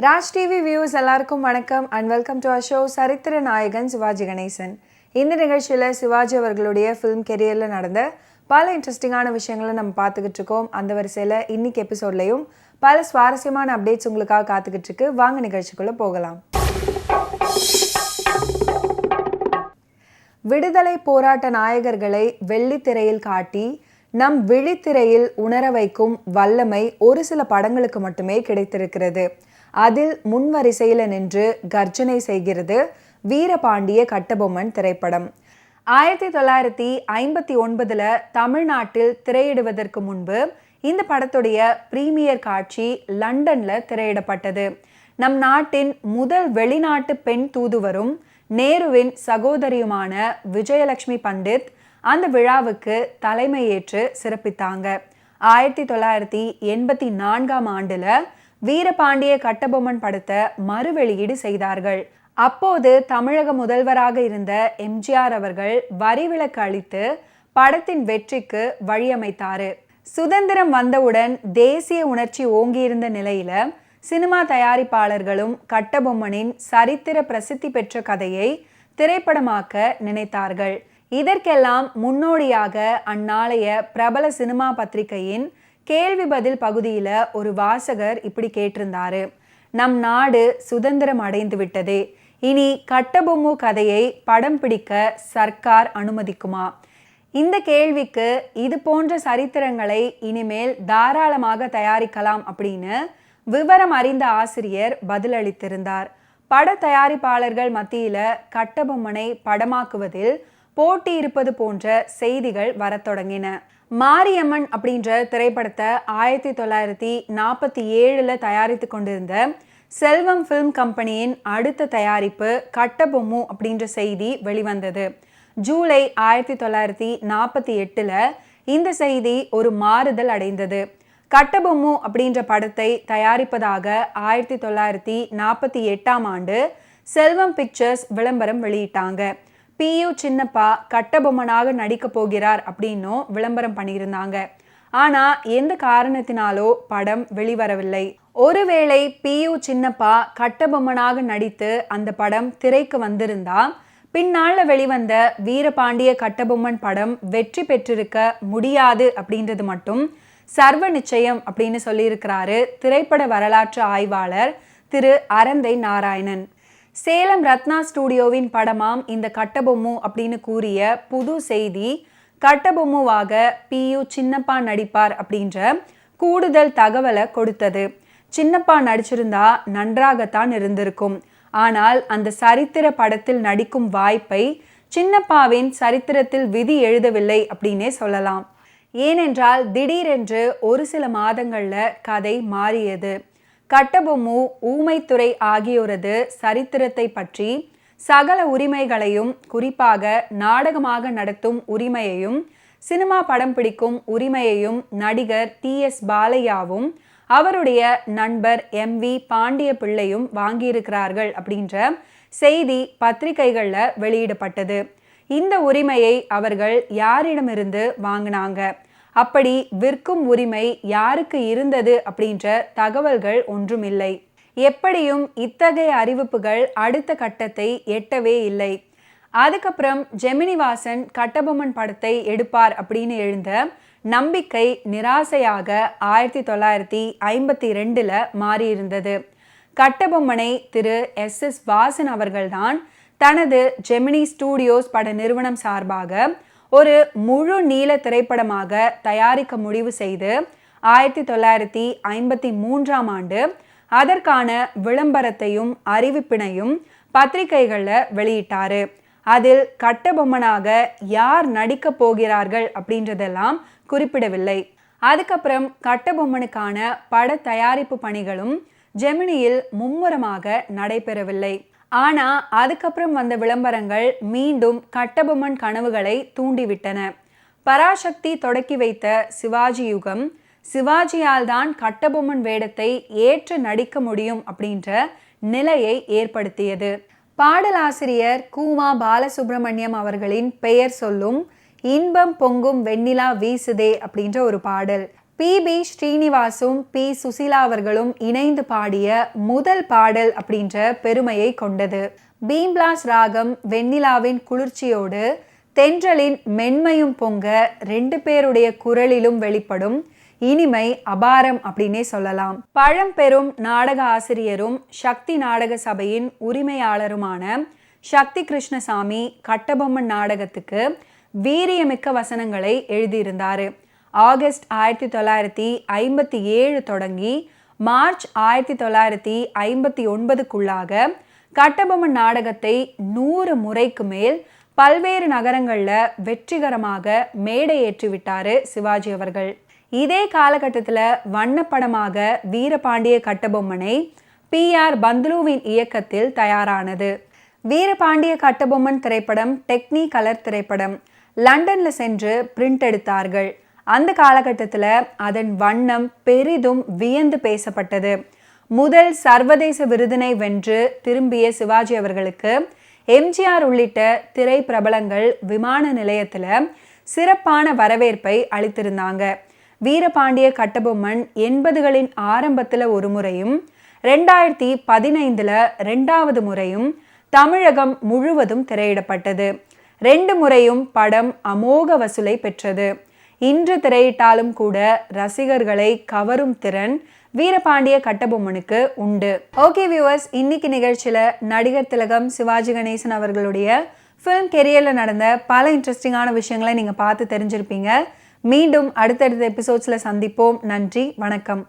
Raj TV viewers எல்லாருக்கும் வணக்கம் and welcome to our show சரித்திர நாயகன் சிவாஜி கணேசன். இந்த நிகழ்ச்சியில் சிவாஜி அவர்களுடைய ஃபிலிம் கெரியரில் நடந்த பல இன்ட்ரெஸ்டிங்கான விஷயங்களை நம்ம பார்த்துக்கிட்டு இருக்கோம். அந்த வரிசையில் இன்னைக்கு எபிசோட்லையும் பல சுவாரஸ்யமான அப்டேட்ஸ் உங்களுக்காக காத்துக்கிட்டு இருக்கு. வாங்க நிகழ்ச்சிக்குள்ளே போகலாம். விடுதலை போராட்ட நாயகர்களை வெள்ளித்திரையில் காட்டி நம் விழித்திரையில் உணர வைக்கும் வல்லமை ஒரு சில படங்களுக்கு மட்டுமே கிடைத்திருக்கிறது. அதில் முன்வரிசையில் நின்று கர்ஜனை செய்கிறது வீரபாண்டிய கட்டபொம்மன் திரைப்படம். 1959 தமிழ்நாட்டில் திரையிடுவதற்கு முன்பு இந்த படத்துடைய பிரீமியர் காட்சி லண்டன்ல திரையிடப்பட்டது. நம் நாட்டின் முதல் வெளிநாட்டு பெண் தூதுவரும் நேருவின் சகோதரியுமான விஜயலட்சுமி பண்டித் அந்த விழாவுக்கு தலைமையேற்று சிறப்பித்தாங்க. 1984 ஆண்டுல வீரபாண்டிய கட்டபொம்மன் படத்தை மறு வெளியீடு செய்தார்கள். அப்போது தமிழக முதல்வராக இருந்த எம்ஜிஆர் அவர்கள் வரி விலக்கு அளித்து படத்தின் வெற்றிக்கு வழியமைத்தாரு. சுதந்திரம் வந்தவுடன் தேசிய உணர்ச்சி ஓங்கியிருந்த நிலையில சினிமா தயாரிப்பாளர்களும் கட்டபொம்மனின் சரித்திர பிரசித்தி பெற்ற கதையை திரைப்படமாக்க நினைத்தார்கள். இதற்கெல்லாம் முன்னோடியாக அந்நாளைய பிரபல சினிமா பத்திரிகையின் கேள்வி பதில் பகுதியில் ஒரு வாசகர் இப்படி கேட்டிருந்தாரு: நம் நாடு சுதந்திரம் அடைந்து விட்டதே, இனி கட்டபொம்மு கதையை படம் பிடிக்க சர்க்கார் அனுமதிக்குமா? இந்த கேள்விக்கு இது போன்ற சரித்திரங்களை இனிமேல் தாராளமாக தயாரிக்கலாம் அப்படின்னு விவரம் அறிந்த ஆசிரியர் பதிலளித்திருந்தார். பட தயாரிப்பாளர்கள் மத்தியில கட்டபொம்மனை படமாக்குவதில் போட்டி இருப்பது போன்ற செய்திகள் வரத் தொடங்கின. மாரியம்மன் அப்படின்ற திரைப்படத்தை 1947 தயாரித்து கொண்டிருந்த செல்வம் ஃபிலிம் கம்பெனியின் அடுத்த தயாரிப்பு கட்டபொம்மு அப்படின்ற செய்தி வெளிவந்தது. ஜூலை 1948 இந்த செய்தி ஒரு மாறுதல் அடைந்தது. கட்டபொம்மு அப்படின்ற படத்தை தயாரிப்பதாக 1948 ஆண்டு செல்வம் பிக்சர்ஸ் விளம்பரம் வெளியிட்டாங்க. PU சின்னப்பா கட்டபொம்மனாக நடிக்க போகிறார் அப்படின்னும் விளம்பரம் பண்ணியிருந்தாங்க. ஆனா எந்த காரணத்தினாலோ படம் வெளிவரவில்லை. ஒருவேளை PU சின்னப்பா கட்டபொம்மனாக நடித்து அந்த படம் திரைக்கு வந்திருந்தா பின்னால வெளிவந்த வீரபாண்டிய கட்டபொம்மன் படம் வெற்றி பெற்றிருக்க முடியாது அப்படின்றது மட்டும் சர்வ நிச்சயம் அப்படின்னு சொல்லியிருக்கிறாரு திரைப்பட வரலாற்று ஆய்வாளர் திரு அரந்தை நாராயணன். சேலம் ரத்னா ஸ்டுடியோவின் படமாம் இந்த கட்டபொம்மு அப்படின்னு கூறிய புது செய்தி கட்டபொம்முவாக PU சின்னப்பா நடிப்பார் அப்படின்ற கூடுதல் தகவலை கொடுத்தது. சின்னப்பா நடிச்சிருந்தா நன்றாகத்தான் இருந்திருக்கும். ஆனால் அந்த சரித்திர படத்தில் நடிக்கும் வாய்ப்பை சின்னப்பாவின் சரித்திரத்தில் விதி எழுதவில்லை அப்படின்னே சொல்லலாம். ஏனென்றால் திடீரென்று ஒரு சில மாதங்கள்ல கதை மாறியது. கட்டபொம்மு, ஊமைத்துறை ஆகியோரது சரித்திரத்தை பற்றி சகல உரிமைகளையும், குறிப்பாக நாடகமாக நடத்தும் உரிமையையும் சினிமா படம் பிடிக்கும் உரிமையையும் நடிகர் TS பாலையாவும் அவருடைய நண்பர் MV பாண்டிய பிள்ளையும் வாங்கியிருக்கிறார்கள் அப்படின்ற செய்தி பத்திரிகைகளில் வெளியிடப்பட்டது. இந்த உரிமையை அவர்கள் யாரிடமிருந்து வாங்கினாங்க, அப்படி விற்கும் உரிமை யாருக்கு இருந்தது அப்படின்ற தகவல்கள் ஒன்றும் இல்லை. எப்படியும் இத்தகைய அறிவிப்புகள் அடுத்த கட்டத்தை எட்டவே இல்லை. அதுக்கப்புறம் ஜெமினிவாசன் கட்டபொம்மன் படத்தை எடுப்பார் அப்படின்னு எழுந்த நம்பிக்கை நிராசையாக 1952 மாறியிருந்தது. கட்டபொம்மனை திரு SS வாசன் அவர்கள்தான் தனது ஜெமினி ஸ்டூடியோஸ் பட நிறுவனம் சார்பாக ஒரு முழு நீள திரைப்படமாக தயாரிக்க முடிவு செய்து 1953 ஆண்டு அதற்கான விளம்பரத்தையும் அறிவிப்பினையும் பத்திரிகைகளில் வெளியிட்டாரு. அதில் கட்டபொம்மனாக யார் நடிக்க போகிறார்கள் அப்படின்றதெல்லாம் குறிப்பிடவில்லை. அதுக்கப்புறம் கட்டபொம்மனுக்கான பட தயாரிப்பு பணிகளும் ஜெமினியில் மும்முரமாக நடைபெறவில்லை. ஆனா அதுக்கப்புறம் வந்த விளம்பரங்கள் மீண்டும் கட்டபொம்மன் கனவுகளை தூண்டிவிட்டன. பராசக்தி தொடக்கி வைத்த சிவாஜி யுகம் சிவாஜியால் தான் கட்டபொம்மன் வேடத்தை ஏற்று நடிக்க முடியும் அப்படின்ற நிலையை ஏற்படுத்தியது. பாடலாசிரியர் கூமா பாலசுப்ரமணியம் அவர்களின் பெயர் சொல்லும் இன்பம் பொங்கும் வெண்ணிலா வீசுதே அப்படின்ற ஒரு பாடல் பி ஸ்ரீனிவாசும் பி சுசீலா அவர்களும் இணைந்து பாடிய முதல் பாடல் அப்படின்ற பெருமையை கொண்டது. பீம்லாஸ் ராகம் வெண்ணிலாவின் குளிர்ச்சியோடு தென்றலின் மென்மையும் பொங்க 2 பேருடைய குரலிலும் வெளிப்படும் இனிமை அபாரம் அப்படின்னே சொல்லலாம். பழம்பெரும் நாடக ஆசிரியரும் சக்தி நாடக சபையின் உரிமையாளருமான சக்தி கிருஷ்ணசாமி கட்டபொம்மன் நாடகத்துக்கு வீரியமிக்க வசனங்களை எழுதியிருந்தார். ஆகஸ்ட் 1957 தொடங்கி மார்ச் 1959க்குள்ளாக கட்டபொம்மன் நாடகத்தை 100 முறைக்கு மேல் பல்வேறு நகரங்களில் வெற்றிகரமாக மேடை ஏற்றிவிட்டார் சிவாஜி அவர்கள். இதே காலகட்டத்தில் வண்ணப்படமாக வீரபாண்டிய கட்டபொம்மனை PR பந்துலுவின் இயக்கத்தில் தயாரானது. வீரபாண்டிய கட்டபொம்மன் திரைப்படம் டெக்னி கலர் திரைப்படம். லண்டனில் சென்று பிரிண்ட் எடுத்தார்கள். அந்த காலகட்டத்தில் அதன் வண்ணம் பெரிதும் வியந்து பேசப்பட்டது. முதல் சர்வதேச விருதினை வென்று திரும்பிய சிவாஜி அவர்களுக்கு எம்ஜிஆர் உள்ளிட்ட திரை பிரபலங்கள் விமான நிலையத்தில் சிறப்பான வரவேற்பை அளித்திருந்தாங்க. வீரபாண்டிய கட்டபொம்மன் 80களின் ஆரம்பத்தில் ஒரு முறையும் 2015 2வது முறையும் தமிழகம் முழுவதும் திரையிடப்பட்டது. 2 முறையும் படம் அமோக வசூலை பெற்றது. இன்று திரையிட்டாலும் கூட ரசிகர்களை கவரும் திறன் வீரபாண்டிய கட்டபொம்மனுக்கு உண்டு. ஓகே வியூவர்ஸ், இன்னைக்கு நிகழ்ச்சியில் நடிகர் திலகம் சிவாஜி கணேசன் அவர்களுடைய ஃபிலிம் கெரியரில் நடந்த பல இன்ட்ரெஸ்டிங்கான விஷயங்களை நீங்கள் பார்த்து தெரிஞ்சிருப்பீங்க. மீண்டும் அடுத்தடுத்த எபிசோட்ஸில் சந்திப்போம். நன்றி, வணக்கம்.